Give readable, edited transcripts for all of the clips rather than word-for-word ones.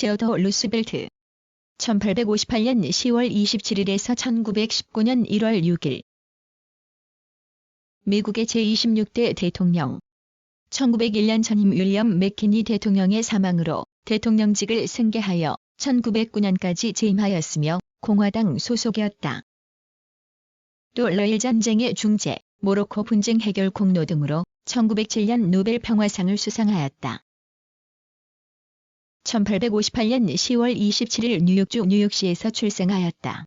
시어더 루스벨트 1858년 10월 27일에서 1919년 1월 6일 미국의 제26대 대통령 1901년 전임 윌리엄 맥키니 대통령의 사망으로 대통령직을 승계하여 1909년까지 재임하였으며 공화당 소속이었다. 또 러일 전쟁의 중재, 모로코 분쟁 해결 공로 등으로 1907년 노벨 평화상을 수상하였다. 1858년 10월 27일 뉴욕주 뉴욕시에서 출생하였다.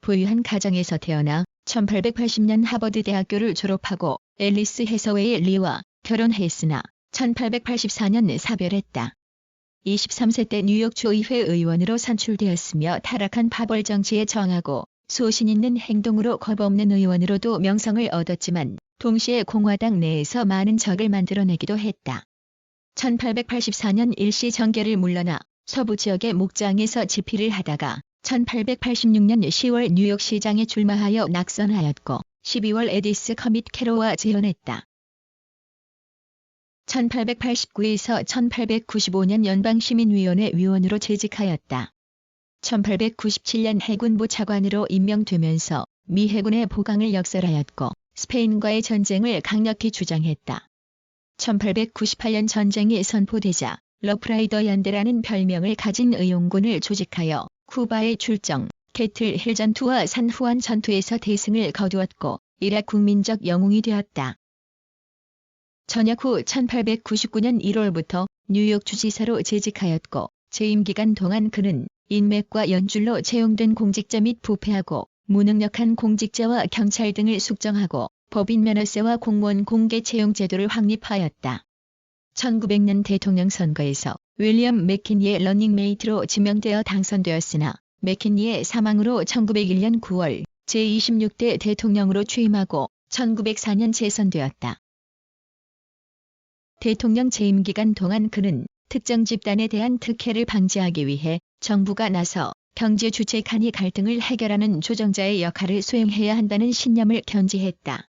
부유한 가정에서 태어나 1880년 하버드 대학교를 졸업하고 앨리스 해서웨이 리와 결혼했으나 1884년 사별했다. 23세 때 뉴욕주 의회 의원으로 선출되었으며 타락한 파벌 정치에 저항하고 소신 있는 행동으로 겁없는 의원으로도 명성을 얻었지만 동시에 공화당 내에서 많은 적을 만들어내기도 했다. 1884년 일시 정계를 물러나 서부 지역의 목장에서 집필을 하다가 1886년 10월 뉴욕시장에 출마하여 낙선하였고 12월 에디스 커밋 캐로와 재혼했다. 1889에서 1895년 연방시민위원회 위원으로 재직하였다. 1897년 해군부 차관으로 임명되면서 미 해군의 보강을 역설하였고 스페인과의 전쟁을 강력히 주장했다. 1898년 전쟁이 선포되자 러프라이더 연대라는 별명을 가진 의용군을 조직하여 쿠바에 출정, 캐틀 힐 전투와 산후안 전투에서 대승을 거두었고 이라크 국민적 영웅이 되었다. 전역 후 1899년 1월부터 뉴욕 주지사로 재직하였고 재임 기간 동안 그는 인맥과 연줄로 채용된 공직자 및 부패하고 무능력한 공직자와 경찰 등을 숙정하고 법인 면허세와 공무원 공개 채용 제도를 확립하였다. 1900년 대통령 선거에서 윌리엄 맥키니의 러닝메이트로 지명되어 당선되었으나 맥키니의 사망으로 1901년 9월 제26대 대통령으로 취임하고 1904년 재선되었다. 대통령 재임 기간 동안 그는 특정 집단에 대한 특혜를 방지하기 위해 정부가 나서 경제 주체 간의 갈등을 해결하는 조정자의 역할을 수행해야 한다는 신념을 견지했다.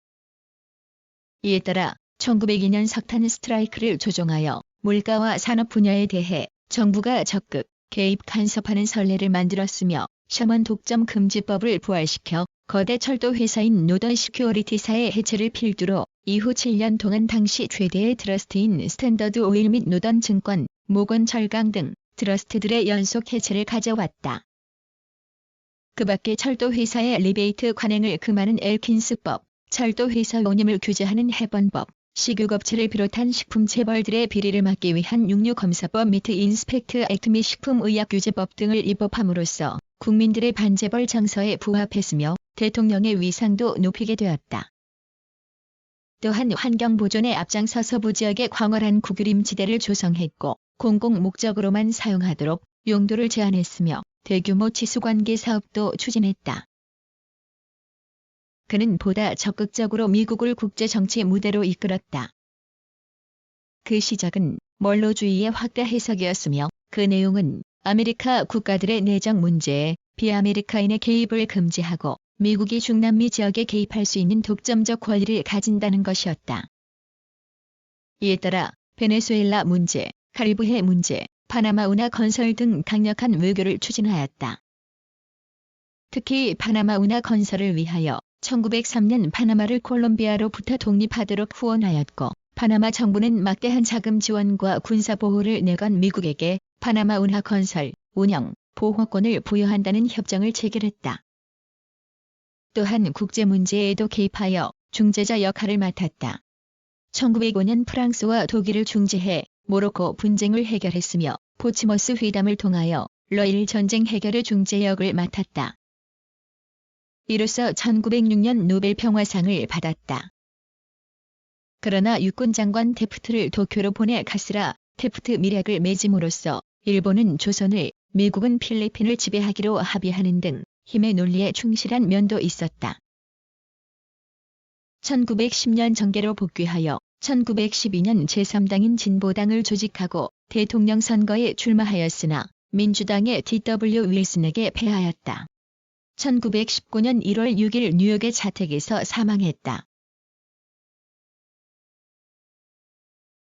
이에 따라 1902년 석탄 스트라이크를 조정하여 물가와 산업 분야에 대해 정부가 적극 개입 간섭하는 선례를 만들었으며 셔먼 독점 금지법을 부활시켜 거대 철도 회사인 노던 시큐어리티사의 해체를 필두로 이후 7년 동안 당시 최대의 트러스트인 스탠더드 오일 및 노던 증권, 모건 철강 등 트러스트들의 연속 해체를 가져왔다. 그 밖에 철도 회사의 리베이트 관행을 금하는 엘킨스법, 철도 회사 운임을 규제하는 해번법, 식육업체를 비롯한 식품 재벌들의 비리를 막기 위한 육류검사법 및 인스펙트 액트 및 식품의약규제법 등을 입법함으로써 국민들의 반재벌 정서에 부합했으며 대통령의 위상도 높이게 되었다. 또한 환경보존에 앞장서 서부 지역의 광활한 국유림지대를 조성했고 공공 목적으로만 사용하도록 용도를 제한했으며 대규모 치수관계 사업도 추진했다. 그는 보다 적극적으로 미국을 국제정치 무대로 이끌었다. 그 시작은 멀로주의의 확대 해석이었으며 그 내용은 아메리카 국가들의 내정 문제에 비아메리카인의 개입을 금지하고 미국이 중남미 지역에 개입할 수 있는 독점적 권리를 가진다는 것이었다. 이에 따라 베네수엘라 문제, 카리브해 문제, 파나마 운하 건설 등 강력한 외교를 추진하였다. 특히 파나마 운하 건설을 위하여 1903년 파나마를 콜롬비아로부터 독립하도록 후원하였고 파나마 정부는 막대한 자금 지원과 군사보호를 내건 미국에게 파나마 운하 건설, 운영, 보호권을 부여한다는 협정을 체결했다. 또한 국제 문제에도 개입하여 중재자 역할을 맡았다. 1905년 프랑스와 독일을 중재해 모로코 분쟁을 해결했으며 포츠머스 회담을 통하여 러일 전쟁 해결의 중재 역을 맡았다. 이로써 1906년 노벨 평화상을 받았다. 그러나 육군 장관 테프트를 도쿄로 보내 가스라 테프트 밀약을 맺음으로써 일본은 조선을, 미국은 필리핀을 지배하기로 합의하는 등 힘의 논리에 충실한 면도 있었다. 1910년 정계로 복귀하여 1912년 제3당인 진보당을 조직하고 대통령 선거에 출마하였으나 민주당의 D.W. 윌슨에게 패하였다. 1919년 1월 6일 뉴욕의 자택에서 사망했다.